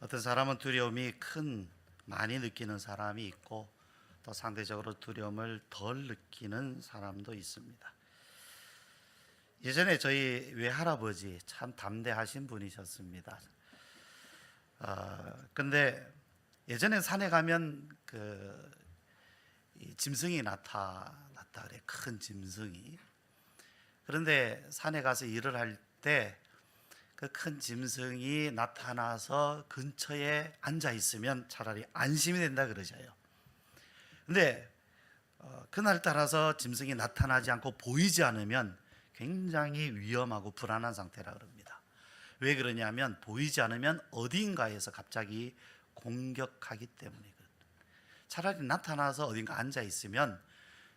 어떤 사람은 두려움이 많이 느끼는 사람이 있고 또 상대적으로 두려움을 덜 느끼는 사람도 있습니다. 예전에 저희 외할아버지 참 담대하신 분이셨습니다. 근데 예전에 산에 가면 이 짐승이 나타났다 그래, 큰 짐승이. 그런데 산에 가서 일을 할 때 그 큰 짐승이 나타나서 근처에 앉아 있으면 차라리 안심이 된다 그러셔요. 근데 그날 따라서 짐승이 나타나지 않고 보이지 않으면 굉장히 위험하고 불안한 상태라 그럽니다. 왜 그러냐면 보이지 않으면 어딘가에서 갑자기 공격하기 때문이거든요. 차라리 나타나서 어딘가 앉아 있으면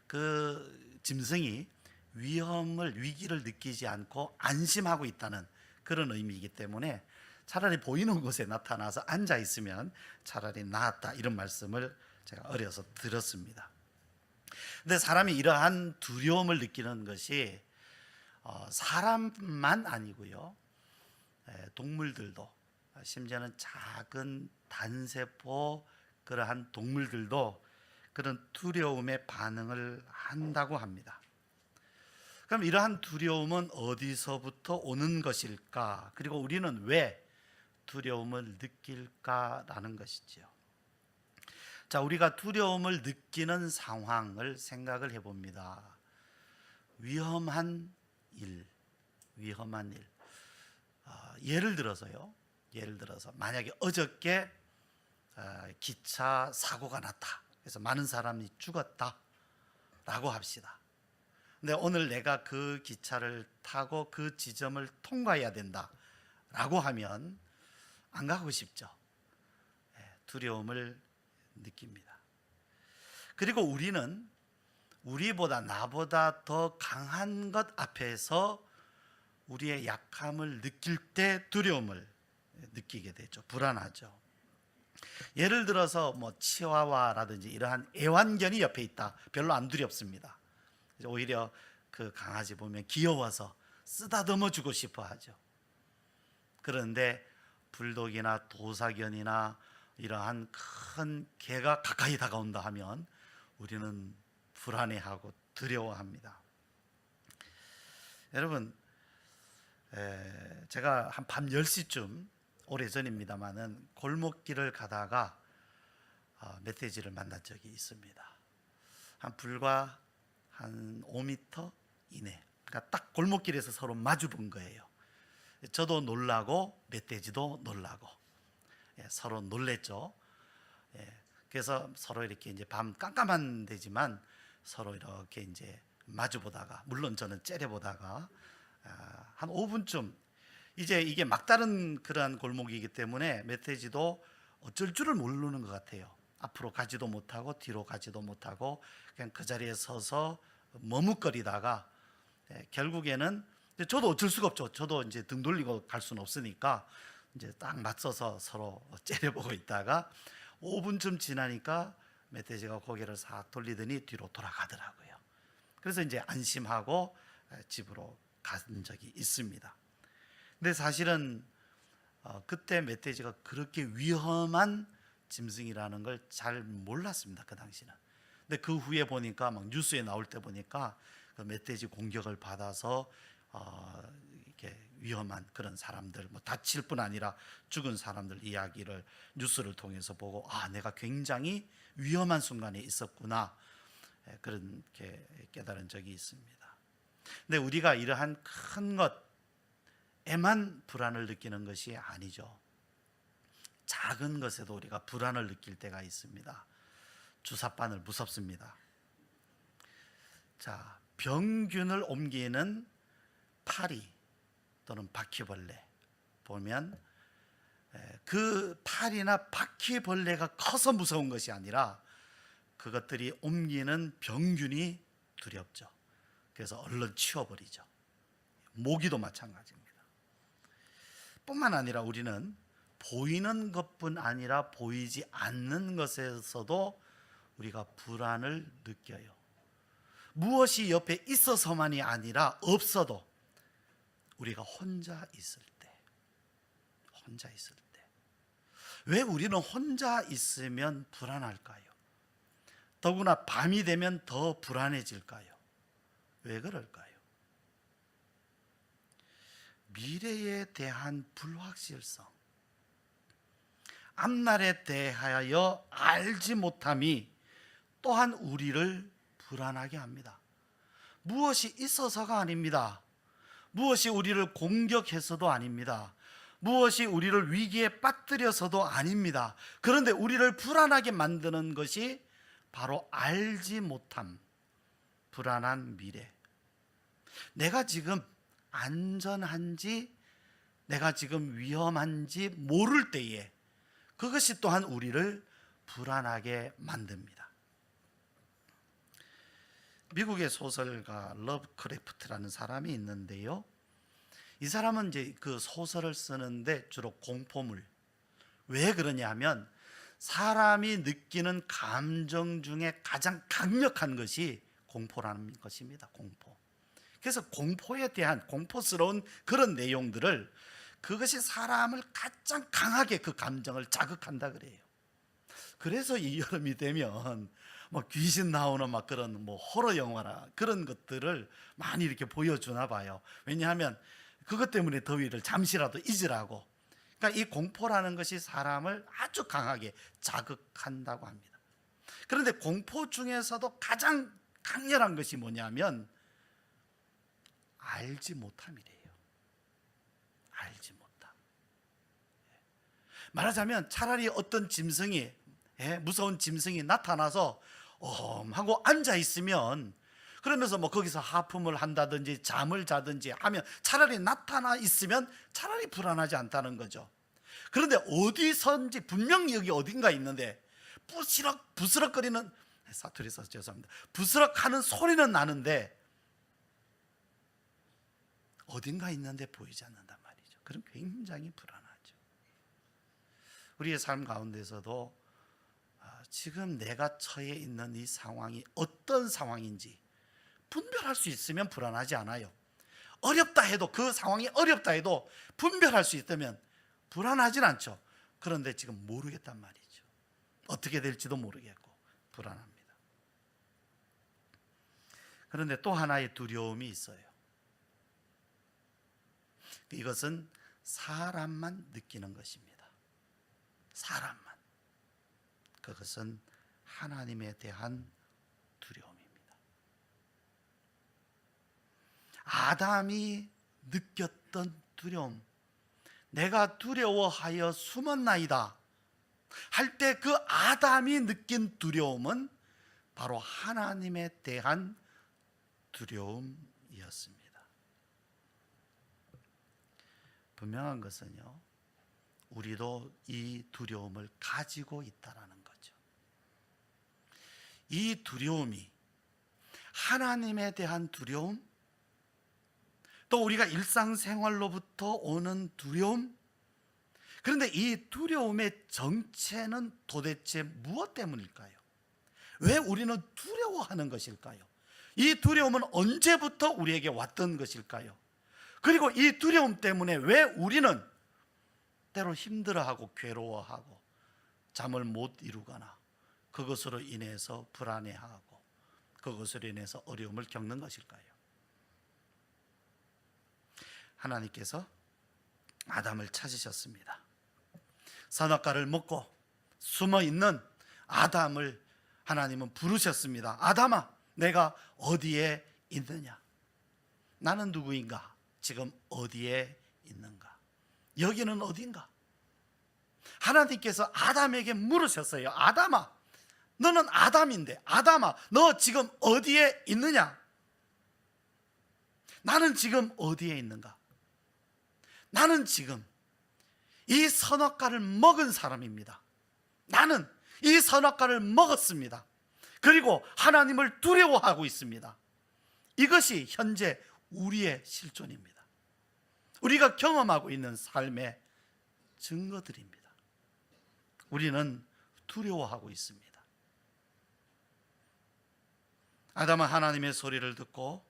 그 짐승이 위기를 느끼지 않고 안심하고 있다는 그런 의미이기 때문에 차라리 보이는 곳에 나타나서 앉아 있으면 차라리 낫다, 이런 말씀을 제가 어려서 들었습니다. 근데 사람이 이러한 두려움을 느끼는 것이 사람만 아니고요, 동물들도, 심지어는 작은 단세포 그러한 동물들도 그런 두려움에 반응을 한다고 합니다. 그럼 이러한 두려움은 어디서부터 오는 것일까? 그리고 우리는 왜 두려움을 느낄까라는 것이지요. 자, 우리가 두려움을 느끼는 상황을 생각을 해봅니다. 위험한 일. 예를 들어서 만약에 어저께 기차 사고가 났다. 그래서 많은 사람이 죽었다라고 합시다. 근데 오늘 내가 그 기차를 타고 그 지점을 통과해야 된다라고 하면 안 가고 싶죠. 두려움을 느낍니다. 그리고 우리는 나보다 더 강한 것 앞에서 우리의 약함을 느낄 때 두려움을 느끼게 되죠. 불안하죠. 예를 들어서 치와와라든지 이러한 애완견이 옆에 있다. 별로 안 두렵습니다. 오히려 그 강아지 보면 귀여워서 쓰다듬어 주고 싶어 하죠. 그런데 불독이나 도사견이나 이러한 큰 개가 가까이 다가온다 하면 우리는 불안해하고 두려워합니다. 여러분, 제가 한 밤 10시쯤 오래전입니다만은 골목길을 가다가 멧돼지를 만난 적이 있습니다. 불과 한 5m 이내, 그러니까 딱 골목길에서 서로 마주 본 거예요. 저도 놀라고 멧돼지도 놀라고, 서로 놀랬죠. 그래서 서로 이렇게 이제 밤 깜깜한 데지만 서로 이렇게 이제 마주 보다가, 물론 저는 째려보다가 한 5분쯤, 이제 이게 막다른 그러한 골목이기 때문에 멧돼지도 어쩔 줄을 모르는 것 같아요. 앞으로 가지도 못하고 뒤로 가지도 못하고 그냥 그 자리에 서서 머뭇거리다가 결국에는 저도 어쩔 수가 없죠. 저도 이제 등 돌리고 갈 수는 없으니까 이제 딱 맞서서 서로 째려보고 있다가 5분쯤 지나니까 멧돼지가 고개를 싹 돌리더니 뒤로 돌아가더라고요. 그래서 이제 안심하고 집으로 간 적이 있습니다. 근데 사실은 그때 멧돼지가 그렇게 위험한 짐승이라는 걸 잘 몰랐습니다, 그 당시는. 근데 그 후에 보니까 막 뉴스에 나올 때 보니까 그 멧돼지 공격을 받아서 이렇게 위험한 그런 사람들, 다칠 뿐 아니라 죽은 사람들 이야기를 뉴스를 통해서 보고, 내가 굉장히 위험한 순간에 있었구나, 그렇게 깨달은 적이 있습니다. 근데 우리가 이러한 큰 것에만 불안을 느끼는 것이 아니죠. 작은 것에도 우리가 불안을 느낄 때가 있습니다. 주사바늘 무섭습니다. 자, 병균을 옮기는 파리 또는 바퀴벌레 보면 그 파리나 바퀴벌레가 커서 무서운 것이 아니라 그것들이 옮기는 병균이 두렵죠. 그래서 얼른 치워버리죠. 모기도 마찬가지입니다. 뿐만 아니라 우리는 보이는 것뿐 아니라 보이지 않는 것에서도 우리가 불안을 느껴요. 무엇이 옆에 있어서만이 아니라 없어도 우리가 혼자 있을 때 왜 우리는 혼자 있으면 불안할까요? 더구나 밤이 되면 더 불안해질까요? 왜 그럴까요? 미래에 대한 불확실성, 앞날에 대하여 알지 못함이 또한 우리를 불안하게 합니다. 무엇이 있어서가 아닙니다. 무엇이 우리를 공격해서도 아닙니다. 무엇이 우리를 위기에 빠뜨려서도 아닙니다. 그런데 우리를 불안하게 만드는 것이 바로 알지 못함, 불안한 미래. 내가 지금 안전한지, 내가 지금 위험한지 모를 때에 그것이 또한 우리를 불안하게 만듭니다. 미국의 소설가 러브크래프트라는 사람이 있는데요, 이 사람은 이제 그 소설을 쓰는데 주로 공포물. 왜 그러냐면 사람이 느끼는 감정 중에 가장 강력한 것이 공포라는 것입니다. 공포. 그래서 공포에 대한 공포스러운 그런 내용들을, 그것이 사람을 가장 강하게 그 감정을 자극한다 그래요. 그래서 이 여름이 되면 뭐 귀신 나오는 막 그런 뭐 호러 영화나 그런 것들을 많이 이렇게 보여주나 봐요. 왜냐하면 그것 때문에 더위를 잠시라도 잊으라고. 그러니까 이 공포라는 것이 사람을 아주 강하게 자극한다고 합니다. 그런데 공포 중에서도 가장 강렬한 것이 뭐냐면 알지 못함이래요. 알지 못함. 말하자면 차라리 어떤 짐승이, 무서운 짐승이 나타나서 하고 앉아 있으면, 그러면서 뭐 거기서 하품을 한다든지 잠을 자든지 하면 차라리 나타나 있으면 차라리 불안하지 않다는 거죠. 그런데 어디선지 분명히 여기 어딘가 있는데 부스럭거리는, 사투리 써서 죄송합니다, 부스럭하는 소리는 나는데 어딘가 있는데 보이지 않는단 말이죠. 그럼 굉장히 불안하죠. 우리의 삶 가운데서도 지금 내가 처해 있는 이 상황이 어떤 상황인지 분별할 수 있으면 불안하지 않아요. 어렵다 해도, 그 상황이 어렵다 해도 분별할 수 있다면 불안하진 않죠. 그런데 지금 모르겠단 말이죠. 어떻게 될지도 모르겠고 불안합니다. 그런데 또 하나의 두려움이 있어요. 이것은 사람만 느끼는 것입니다. 사람만. 그것은 하나님에 대한 두려움입니다. 아담이 느꼈던 두려움, 내가 두려워하여 숨었나이다 할 때 그 아담이 느낀 두려움은 바로 하나님에 대한 두려움이었습니다. 분명한 것은요, 우리도 이 두려움을 가지고 있다라는 거죠. 이 두려움이 하나님에 대한 두려움, 또 우리가 일상생활로부터 오는 두려움. 그런데 이 두려움의 정체는 도대체 무엇 때문일까요? 왜 우리는 두려워하는 것일까요? 이 두려움은 언제부터 우리에게 왔던 것일까요? 그리고 이 두려움 때문에 왜 우리는 때로 힘들어하고 괴로워하고 잠을 못 이루거나 그것으로 인해서 불안해하고 그것으로 인해서 어려움을 겪는 것일까요? 하나님께서 아담을 찾으셨습니다. 선악과를 먹고 숨어 있는 아담을 하나님은 부르셨습니다. 아담아, 내가 어디에 있느냐? 나는 누구인가? 지금 어디에 있는가? 여기는 어딘가? 하나님께서 아담에게 물으셨어요. 아담아, 너는 아담인데, 아담아, 너 지금 어디에 있느냐? 나는 지금 어디에 있는가? 나는 지금 이 선악과를 먹은 사람입니다. 나는 이 선악과를 먹었습니다. 그리고 하나님을 두려워하고 있습니다. 이것이 현재 우리의 실존입니다. 우리가 경험하고 있는 삶의 증거들입니다. 우리는 두려워하고 있습니다. 아담은 하나님의 소리를 듣고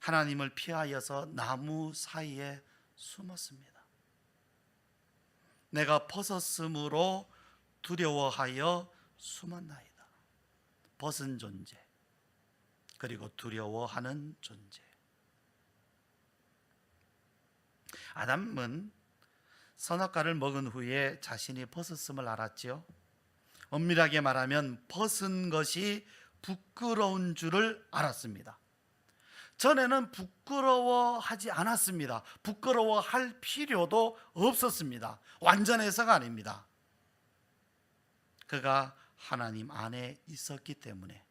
하나님을 피하여서 나무 사이에 숨었습니다. 내가 벗었으므로 두려워하여 숨었나이다. 벗은 존재, 그리고 두려워하는 존재. 아담은 선악과를 먹은 후에 자신이 벗었음을 알았지요. 엄밀하게 말하면 벗은 것이 부끄러운 줄을 알았습니다. 전에는 부끄러워하지 않았습니다. 부끄러워할 필요도 없었습니다. 완전 해석 아닙니다. 그가 하나님 안에 있었기 때문에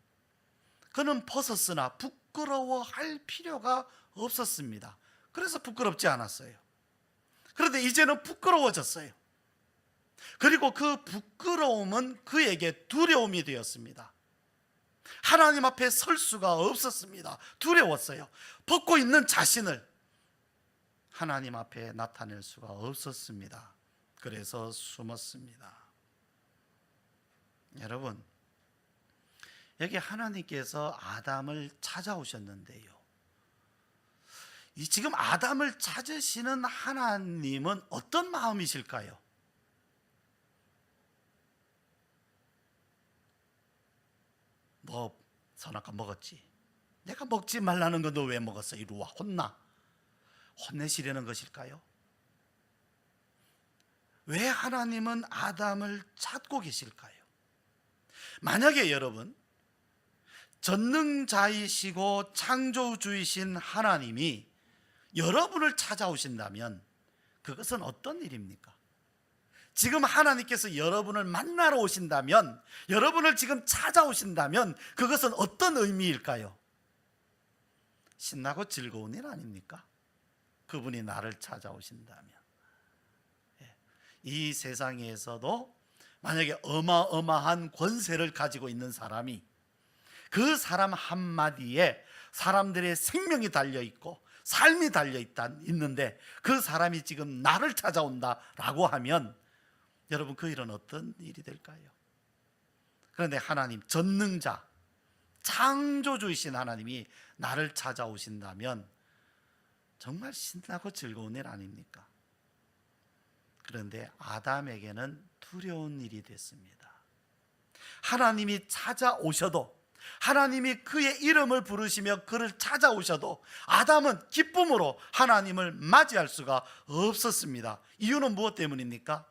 그는 벗었으나 부끄러워할 필요가 없었습니다. 그래서 부끄럽지 않았어요. 그런데 이제는 부끄러워졌어요. 그리고 그 부끄러움은 그에게 두려움이 되었습니다. 하나님 앞에 설 수가 없었습니다. 두려웠어요. 벗고 있는 자신을 하나님 앞에 나타낼 수가 없었습니다. 그래서 숨었습니다. 여러분, 여기 하나님께서 아담을 찾아오셨는데요, 이 지금 아담을 찾으시는 하나님은 어떤 마음이실까요? 너 선악과 먹었지? 내가 먹지 말라는 거 너 왜 먹었어? 이리 와, 혼내시려는 것일까요? 왜 하나님은 아담을 찾고 계실까요? 만약에 여러분, 전능자이시고 창조주이신 하나님이 여러분을 찾아오신다면 그것은 어떤 일입니까? 지금 하나님께서 여러분을 만나러 오신다면, 여러분을 지금 찾아오신다면 그것은 어떤 의미일까요? 신나고 즐거운 일 아닙니까? 그분이 나를 찾아오신다면. 이 세상에서도 만약에 어마어마한 권세를 가지고 있는 사람이, 그 사람 한마디에 사람들의 생명이 달려있고 삶이 달려있는데 그 사람이 지금 나를 찾아온다라고 하면 여러분, 그 일은 어떤 일이 될까요? 그런데 하나님, 전능자, 창조주이신 하나님이 나를 찾아오신다면 정말 신나고 즐거운 일 아닙니까? 그런데 아담에게는 두려운 일이 됐습니다. 하나님이 찾아오셔도, 하나님이 그의 이름을 부르시며 그를 찾아오셔도 아담은 기쁨으로 하나님을 맞이할 수가 없었습니다. 이유는 무엇 때문입니까?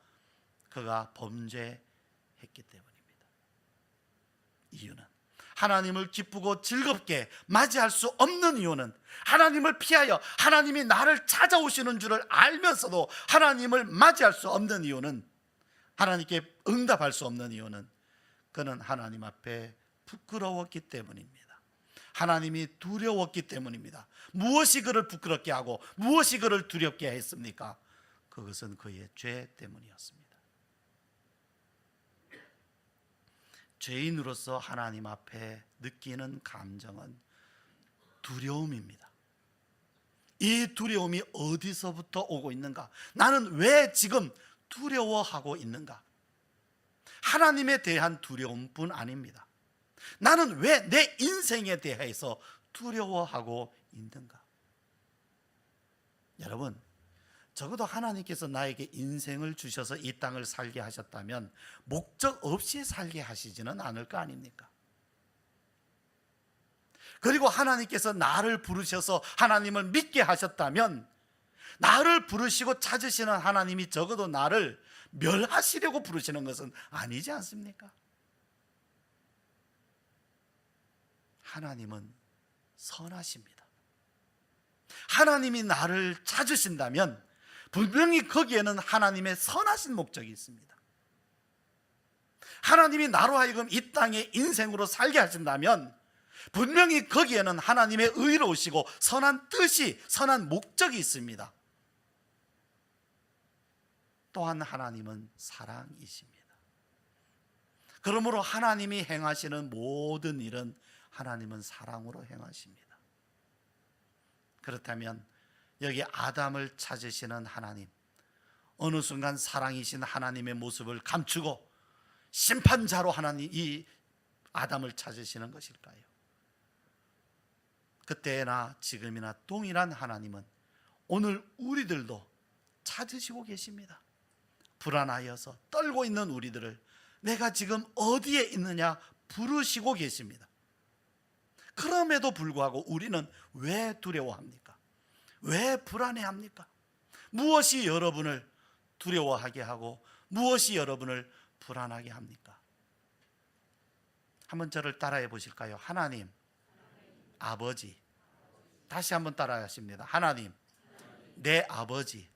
그가 범죄했기 때문입니다. 이유는, 하나님을 기쁘고 즐겁게 맞이할 수 없는 이유는, 하나님을 피하여 하나님이 나를 찾아오시는 줄을 알면서도 하나님을 맞이할 수 없는 이유는, 하나님께 응답할 수 없는 이유는 그는 하나님 앞에 부끄러웠기 때문입니다. 하나님이 두려웠기 때문입니다. 무엇이 그를 부끄럽게 하고 무엇이 그를 두렵게 했습니까? 그것은 그의 죄 때문이었습니다. 죄인으로서 하나님 앞에 느끼는 감정은 두려움입니다. 이 두려움이 어디서부터 오고 있는가? 나는 왜 지금 두려워하고 있는가? 하나님에 대한 두려움뿐 아닙니다. 나는 왜 내 인생에 대해서 두려워하고 있는가? 여러분, 적어도 하나님께서 나에게 인생을 주셔서 이 땅을 살게 하셨다면 목적 없이 살게 하시지는 않을 거 아닙니까? 그리고 하나님께서 나를 부르셔서 하나님을 믿게 하셨다면, 나를 부르시고 찾으시는 하나님이 적어도 나를 멸하시려고 부르시는 것은 아니지 않습니까? 하나님은 선하십니다. 하나님이 나를 찾으신다면 분명히 거기에는 하나님의 선하신 목적이 있습니다. 하나님이 나로 하여금 이 땅에 인생으로 살게 하신다면 분명히 거기에는 하나님의 의로우시고 선한 뜻이, 선한 목적이 있습니다. 또한 하나님은 사랑이십니다. 그러므로 하나님이 행하시는 모든 일은 하나님은 사랑으로 행하십니다. 그렇다면 여기 아담을 찾으시는 하나님, 어느 순간 사랑이신 하나님의 모습을 감추고 심판자로 하나님 이 아담을 찾으시는 것일까요? 그때나 지금이나 동일한 하나님은 오늘 우리들도 찾으시고 계십니다. 불안하여서 떨고 있는 우리들을 내가 지금 어디에 있느냐 부르시고 계십니다. 그럼에도 불구하고 우리는 왜 두려워합니까? 왜 불안해합니까? 무엇이 여러분을 두려워하게 하고 무엇이 여러분을 불안하게 합니까? 한번 저를 따라해 보실까요? 하나님, 아버지. 다시 한번 따라하십니다. 하나님, 내 아버지.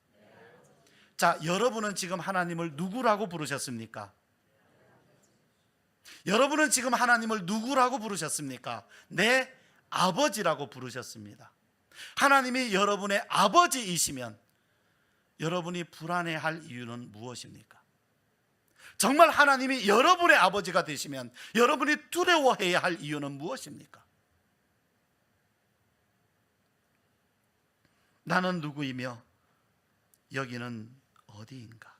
자, 여러분은 지금 하나님을 누구라고 부르셨습니까? 여러분은 지금 하나님을 누구라고 부르셨습니까? 내 아버지라고 부르셨습니다. 하나님이 여러분의 아버지이시면 여러분이 불안해할 이유는 무엇입니까? 정말 하나님이 여러분의 아버지가 되시면 여러분이 두려워해야 할 이유는 무엇입니까? 나는 누구이며 여기는 어디인가?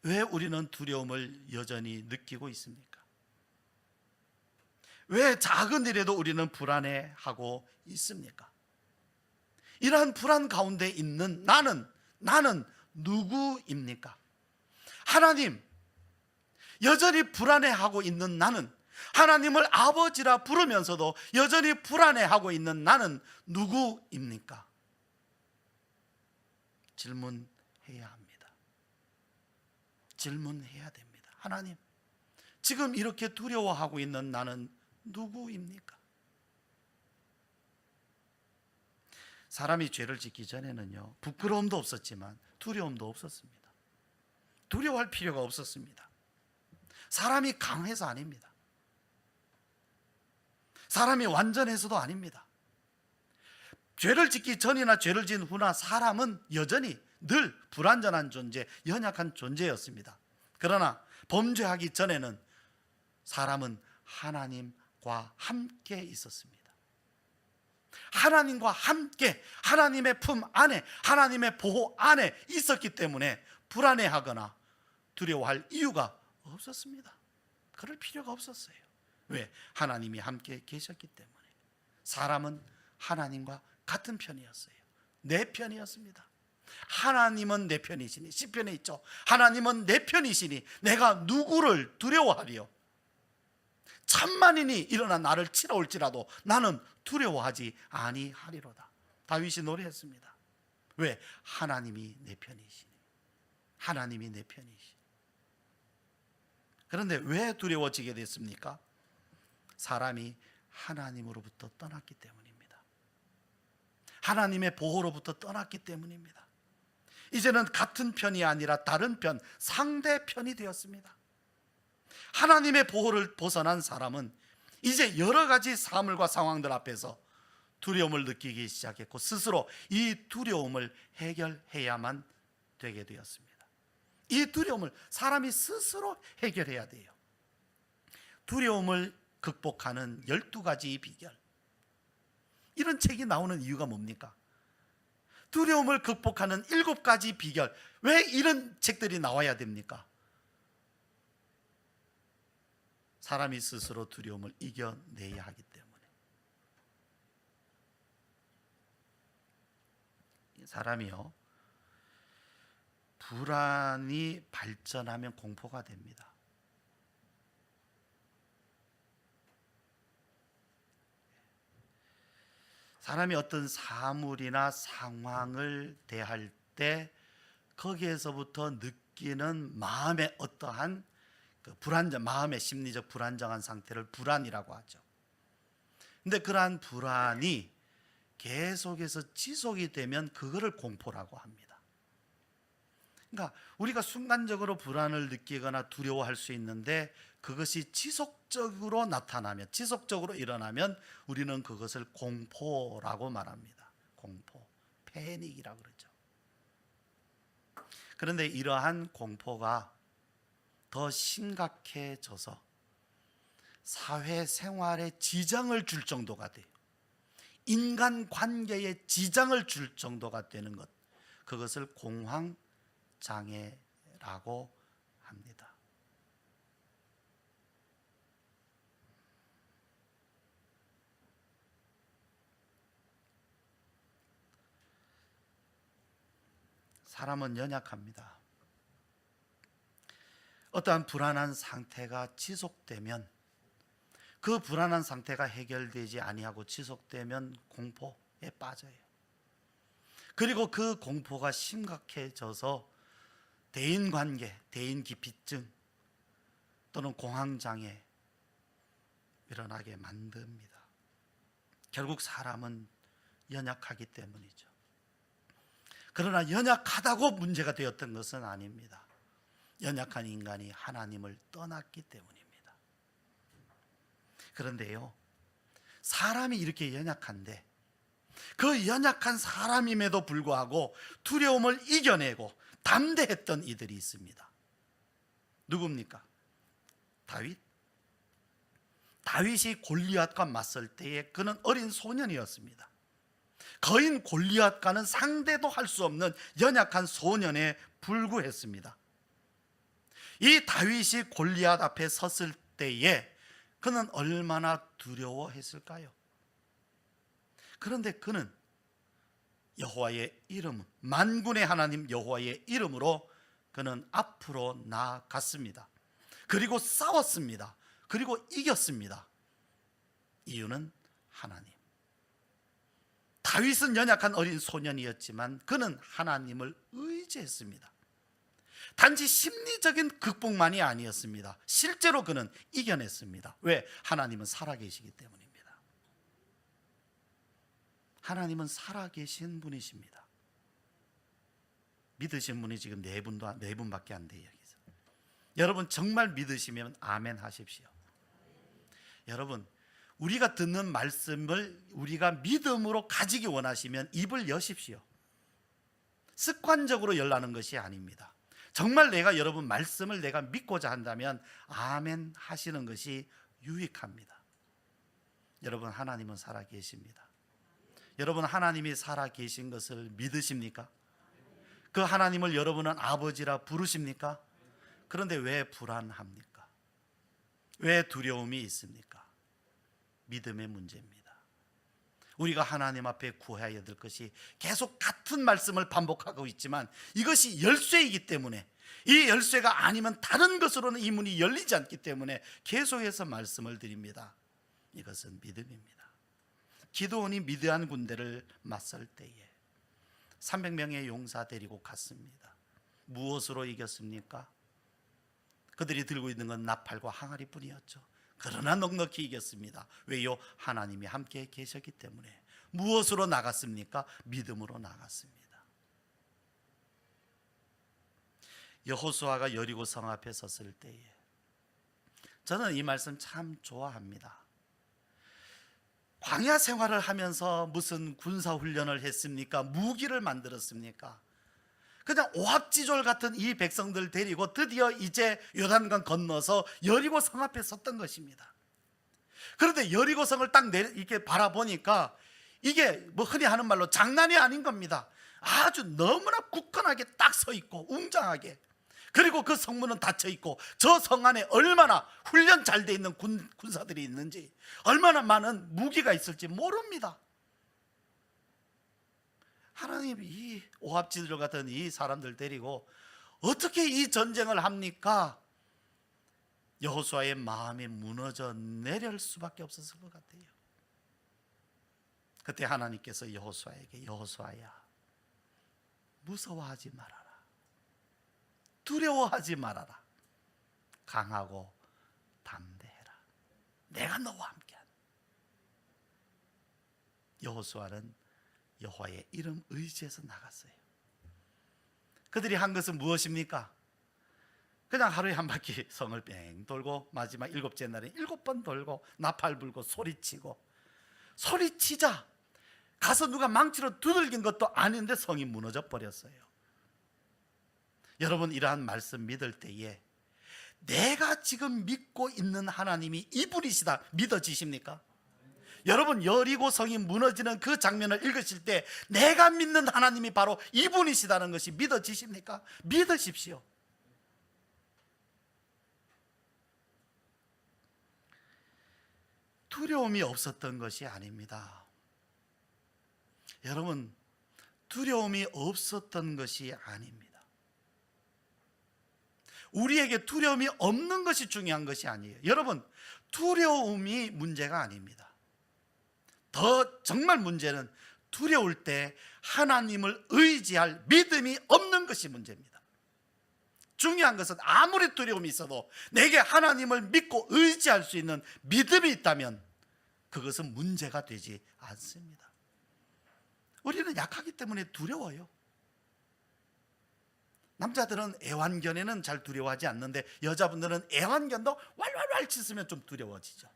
왜 우리는 두려움을 여전히 느끼고 있습니까? 왜 작은 일에도 우리는 불안해하고 있습니까? 이러한 불안 가운데 있는 나는 누구입니까? 하나님, 여전히 불안해하고 있는 나는, 하나님을 아버지라 부르면서도 여전히 불안해하고 있는 나는 누구입니까? 질문해야 합니다. 질문해야 됩니다. 하나님, 지금 이렇게 두려워하고 있는 나는 누구입니까? 사람이 죄를 짓기 전에는요, 부끄러움도 없었지만 두려움도 없었습니다. 두려워할 필요가 없었습니다. 사람이 강해서 아닙니다. 사람이 완전해서도 아닙니다. 죄를 짓기 전이나 죄를 지은 후나 사람은 여전히 늘 불완전한 존재, 연약한 존재였습니다. 그러나 범죄하기 전에는 사람은 하나님과 함께 있었습니다. 하나님과 함께 하나님의 품 안에, 하나님의 보호 안에 있었기 때문에 불안해하거나 두려워할 이유가 없었습니다. 그럴 필요가 없었어요. 왜? 하나님이 함께 계셨기 때문에. 사람은 하나님과 같은 편이었어요. 내 편이었습니다. 하나님은 내 편이시니, 시편에 있죠. 하나님은 내 편이시니 내가 누구를 두려워하리요? 천만인이 일어나 나를 치러 올지라도 나는 두려워하지 아니하리로다. 다윗이 노래했습니다. 왜? 하나님이 내 편이시니. 하나님이 내 편이시니. 그런데 왜 두려워지게 됐습니까? 사람이 하나님으로부터 떠났기 때문입니다. 하나님의 보호로부터 떠났기 때문입니다. 이제는 같은 편이 아니라 다른 편, 상대편이 되었습니다. 하나님의 보호를 벗어난 사람은 이제 여러 가지 사물과 상황들 앞에서 두려움을 느끼기 시작했고 스스로 이 두려움을 해결해야만 되게 되었습니다. 이 두려움을 사람이 스스로 해결해야 돼요. 두려움을 극복하는 12가지 비결, 이런 책이 나오는 이유가 뭡니까? 두려움을 극복하는 7가지 비결, 왜 이런 책들이 나와야 됩니까? 사람이 스스로 두려움을 이겨내야 하기 때문에. 사람이요, 불안이 발전하면 공포가 됩니다. 사람이 어떤 사물이나 상황을 대할 때 거기에서부터 느끼는 마음의 어떠한 불안정, 마음의 심리적 불안정한 상태를 불안이라고 하죠. 근데 그러한 불안이 계속해서 지속이 되면 그거를 공포라고 합니다. 그러니까 우리가 순간적으로 불안을 느끼거나 두려워할 수 있는데 그것이 지속적으로 나타나면, 지속적으로 일어나면 우리는 그것을 공포라고 말합니다. 공포, 패닉이라고 그러죠. 그런데 이러한 공포가 더 심각해져서 사회생활에 지장을 줄 정도가 돼요. 인간관계에 지장을 줄 정도가 되는 것, 그것을 공황장애라고 합니다. 사람은 연약합니다. 어떠한 불안한 상태가 지속되면, 그 불안한 상태가 해결되지 아니하고 지속되면 공포에 빠져요. 그리고 그 공포가 심각해져서 대인관계, 대인기피증 또는 공황장애 일어나게 만듭니다. 결국 사람은 연약하기 때문이죠. 그러나 연약하다고 문제가 되었던 것은 아닙니다. 연약한 인간이 하나님을 떠났기 때문입니다. 그런데요, 사람이 이렇게 연약한데 그 연약한 사람임에도 불구하고 두려움을 이겨내고 담대했던 이들이 있습니다. 누굽니까? 다윗. 다윗이 골리앗과 맞설 때에 그는 어린 소년이었습니다. 거인 골리앗과는 상대도 할 수 없는 연약한 소년에 불구했습니다. 이 다윗이 골리앗 앞에 섰을 때에 그는 얼마나 두려워했을까요? 그런데 그는 여호와의 이름, 만군의 하나님 여호와의 이름으로 그는 앞으로 나아갔습니다. 그리고 싸웠습니다. 그리고 이겼습니다. 이유는 하나님. 다윗은 연약한 어린 소년이었지만 그는 하나님을 의지했습니다. 단지 심리적인 극복만이 아니었습니다. 실제로 그는 이겨냈습니다. 왜? 하나님은 살아계시기 때문입니다. 하나님은 살아계신 분이십니다. 믿으신 분이 지금 네 분밖에 안 돼요. 여기서. 여러분 정말 믿으시면 아멘 하십시오. 여러분, 우리가 듣는 말씀을 우리가 믿음으로 가지기 원하시면 입을 여십시오. 습관적으로 열라는 것이 아닙니다. 정말 내가 여러분 말씀을 내가 믿고자 한다면 아멘 하시는 것이 유익합니다. 여러분, 하나님은 살아계십니다. 여러분, 하나님이 살아계신 것을 믿으십니까? 그 하나님을 여러분은 아버지라 부르십니까? 그런데 왜 불안합니까? 왜 두려움이 있습니까? 믿음의 문제입니다. 우리가 하나님 앞에 구해야 될 것이 계속 같은 말씀을 반복하고 있지만 이것이 열쇠이기 때문에, 이 열쇠가 아니면 다른 것으로는 이 문이 열리지 않기 때문에 계속해서 말씀을 드립니다. 이것은 믿음입니다. 기드온이 미드안 군대를 맞설 때에 300명의 용사 데리고 갔습니다. 무엇으로 이겼습니까? 그들이 들고 있는 건 나팔과 항아리뿐이었죠. 그러나 넉넉히 이겼습니다. 왜요? 하나님이 함께 계셨기 때문에. 무엇으로 나갔습니까? 믿음으로 나갔습니다. 여호수아가 여리고 성 앞에 섰을 때에, 저는 이 말씀 참 좋아합니다. 광야 생활을 하면서 무슨 군사훈련을 했습니까? 무기를 만들었습니까? 그냥 오합지졸 같은 이 백성들 데리고 드디어 이제 요단강 건너서 여리고 성 앞에 섰던 것입니다. 그런데 여리고 성을 딱 이렇게 바라보니까 이게 뭐 흔히 하는 말로 장난이 아닌 겁니다. 아주 너무나 굳건하게 딱 서 있고 웅장하게, 그리고 그 성문은 닫혀 있고 저 성 안에 얼마나 훈련 잘 돼 있는 군사들이 있는지, 얼마나 많은 무기가 있을지 모릅니다. 하나님이 이 오합지졸 같은 이 사람들 데리고 어떻게 이 전쟁을 합니까? 여호수아의 마음이 무너져 내릴 수밖에 없었을 것 같아요. 그때 하나님께서 여호수아에게, 여호수아야, 무서워하지 말아라, 두려워하지 말아라, 강하고 담대해라, 내가 너와 함께한다. 여호수아는 여호와의 이름 의지해서 나갔어요. 그들이 한 것은 무엇입니까? 그냥 하루에 한 바퀴 성을 뺑 돌고 마지막 7째 날에 7번 돌고 나팔 불고 소리치고, 소리치자 가서 누가 망치로 두들긴 것도 아닌데 성이 무너져 버렸어요. 여러분, 이러한 말씀 믿을 때에 내가 지금 믿고 있는 하나님이 이분이시다 믿어지십니까? 여러분, 여리고 성이 무너지는 그 장면을 읽으실 때 내가 믿는 하나님이 바로 이분이시다는 것이 믿어지십니까? 믿으십시오. 두려움이 없었던 것이 아닙니다. 여러분, 두려움이 없었던 것이 아닙니다. 우리에게 두려움이 없는 것이 중요한 것이 아니에요. 여러분, 두려움이 문제가 아닙니다. 더 정말 문제는 두려울 때 하나님을 의지할 믿음이 없는 것이 문제입니다. 중요한 것은 아무리 두려움이 있어도 내게 하나님을 믿고 의지할 수 있는 믿음이 있다면 그것은 문제가 되지 않습니다. 우리는 약하기 때문에 두려워요. 남자들은 애완견에는 잘 두려워하지 않는데 여자분들은 애완견도 왈왈왈 짖으면 좀 두려워지죠.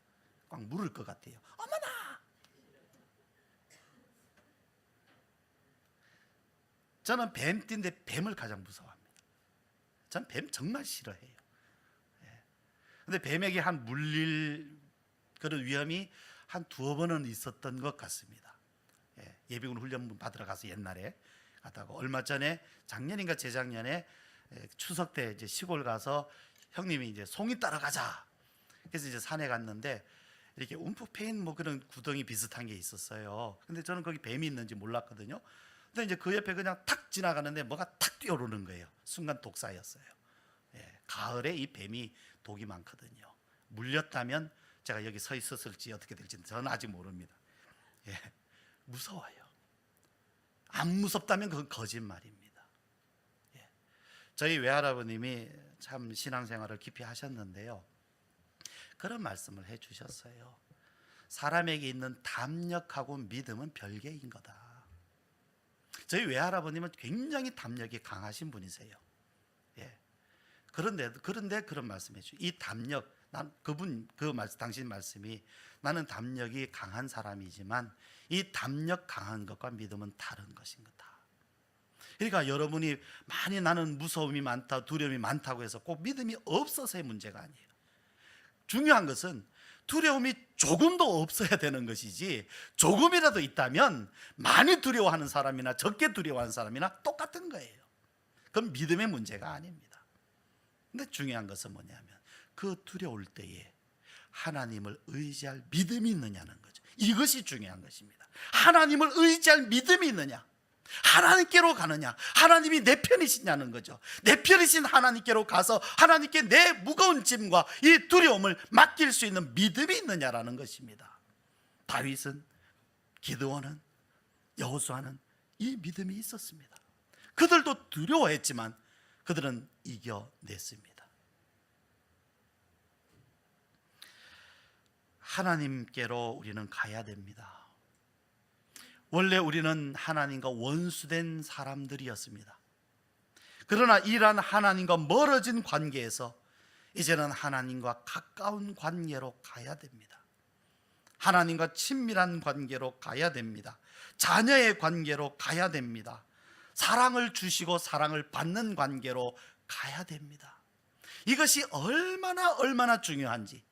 꽉 물을 것 같아요. 어머나! 저는 뱀띠인데 뱀을 가장 무서워합니다. 저는 뱀 정말 싫어해요. 근데 뱀에게 한 물릴 그런 위험이 한 두어 번은 있었던 것 같습니다. 예비군 훈련 받으러 가서 옛날에 갔다가 얼마 전에 작년인가 재작년에 추석 때 이제 시골 가서 형님이 이제 송이 따러 가자. 그래서 이제 산에 갔는데 이렇게 움푹 패인 뭐 그런 구덩이 비슷한 게 있었어요. 근데 저는 거기 뱀이 있는지 몰랐거든요. 근데 이제 그 옆에 그냥 탁 지나가는데 뭐가 탁 뛰어오르는 거예요. 순간 독사였어요. 가을에 이 뱀이 독이 많거든요. 물렸다면 제가 여기 서 있었을지 어떻게 될지 저는 아직 모릅니다. 무서워요. 안 무섭다면 그건 거짓말입니다. 저희 외할아버님이 참 신앙생활을 깊이 하셨는데요, 그런 말씀을 해주셨어요. 사람에게 있는 담력하고 믿음은 별개인 거다. 저희 외할아버님은 굉장히 담력이 강하신 분이세요. 그런데 그런 말씀해 주죠. 이 담력, 당신 말씀이 나는 담력이 강한 사람이지만 이 담력 강한 것과 믿음은 다른 것인 거다. 그러니까 여러분이 많이 나는 무서움이 많다, 두려움이 많다고 해서 꼭 믿음이 없어서의 문제가 아니에요. 중요한 것은 두려움이 조금도 없어야 되는 것이지, 조금이라도 있다면 많이 두려워하는 사람이나 적게 두려워하는 사람이나 똑같은 거예요. 그건 믿음의 문제가 아닙니다. 근데 중요한 것은 뭐냐면 그 두려울 때에 하나님을 의지할 믿음이 있느냐는 거죠. 이것이 중요한 것입니다. 하나님을 의지할 믿음이 있느냐, 하나님께로 가느냐, 하나님이 내 편이시냐는 거죠. 내 편이신 하나님께로 가서 하나님께 내 무거운 짐과 이 두려움을 맡길 수 있는 믿음이 있느냐라는 것입니다. 다윗은, 기드온은, 여호수아는 이 믿음이 있었습니다. 그들도 두려워했지만 그들은 이겨냈습니다. 하나님께로 우리는 가야 됩니다. 원래 우리는 하나님과 원수된 사람들이었습니다. 그러나 이러한 하나님과 멀어진 관계에서 이제는 하나님과 가까운 관계로 가야 됩니다. 하나님과 친밀한 관계로 가야 됩니다. 자녀의 관계로 가야 됩니다. 사랑을 주시고 사랑을 받는 관계로 가야 됩니다. 이것이 얼마나 중요한지,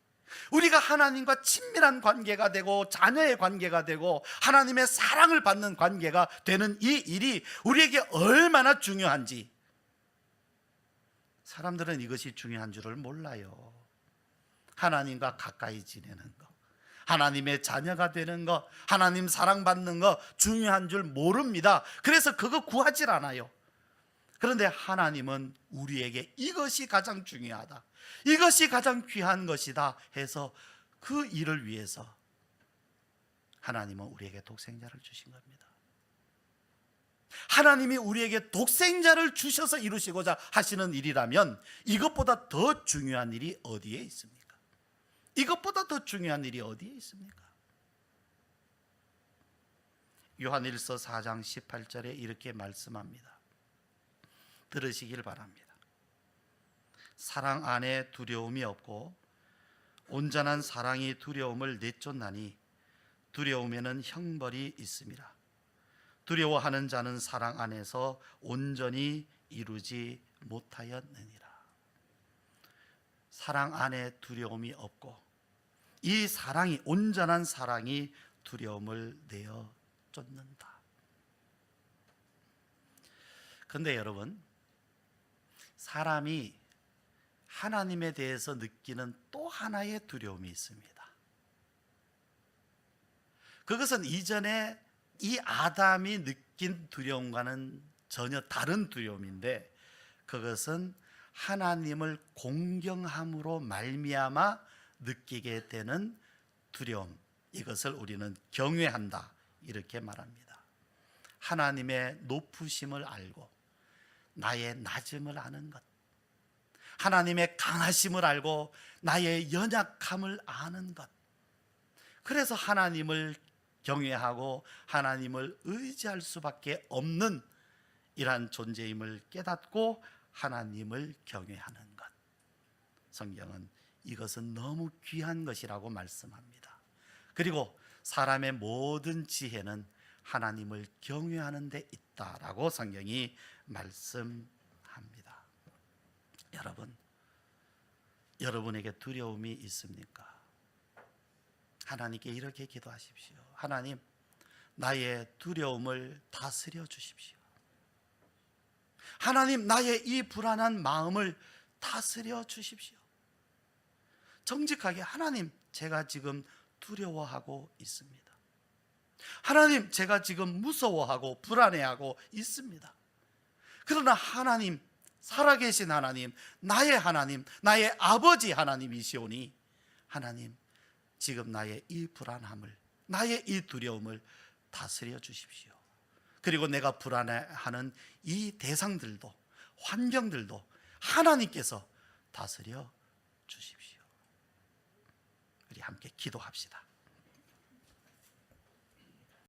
우리가 하나님과 친밀한 관계가 되고 자녀의 관계가 되고 하나님의 사랑을 받는 관계가 되는 이 일이 우리에게 얼마나 중요한지 사람들은 이것이 중요한 줄을 몰라요. 하나님과 가까이 지내는 것, 하나님의 자녀가 되는 것, 하나님 사랑받는 것 중요한 줄 모릅니다. 그래서 그거 구하질 않아요. 그런데 하나님은 우리에게 이것이 가장 중요하다, 이것이 가장 귀한 것이다 해서 그 일을 위해서 하나님은 우리에게 독생자를 주신 겁니다. 하나님이 우리에게 독생자를 주셔서 이루시고자 하시는 일이라면 이것보다 더 중요한 일이 어디에 있습니까? 이것보다 더 중요한 일이 어디에 있습니까? 요한일서 4장 18절에 이렇게 말씀합니다. 들으시길 바랍니다. 사랑 안에 두려움이 없고 온전한 사랑이 두려움을 내쫓나니 두려움에는 형벌이 있습니다. 두려워하는 자는 사랑 안에서 온전히 이루지 못하였느니라. 사랑 안에 두려움이 없고 이 사랑이, 온전한 사랑이 두려움을 내어 쫓는다. 그런데 여러분, 사람이 하나님에 대해서 느끼는 또 하나의 두려움이 있습니다. 그것은 이전에 이 아담이 느낀 두려움과는 전혀 다른 두려움인데, 그것은 하나님을 공경함으로 말미암아 느끼게 되는 두려움, 이것을 우리는 경외한다 이렇게 말합니다. 하나님의 높으심을 알고 나의 낮음을 아는 것, 하나님의 강하심을 알고 나의 연약함을 아는 것, 그래서 하나님을 경외하고 하나님을 의지할 수밖에 없는 이러한 존재임을 깨닫고 하나님을 경외하는 것, 성경은 이것은 너무 귀한 것이라고 말씀합니다. 그리고 사람의 모든 지혜는 하나님을 경외하는 데 있다라고 성경이 말씀합니다. 여러분, 여러분에게 두려움이 있습니까? 하나님께 이렇게 기도하십시오. 하나님, 나의 두려움을 다스려 주십시오. 하나님, 나의 이 불안한 마음을 다스려 주십시오. 정직하게, 하나님, 제가 지금 두려워하고 있습니다. 하나님, 제가 지금 무서워하고 불안해하고 있습니다. 그러나 하나님, 살아계신 하나님, 나의 아버지 하나님이시오니, 하나님, 지금 나의 이 불안함을, 나의 이 두려움을 다스려 주십시오. 그리고 내가 불안해하는 이 대상들도, 환경들도 하나님께서 다스려 주십시오. 우리 함께 기도합시다.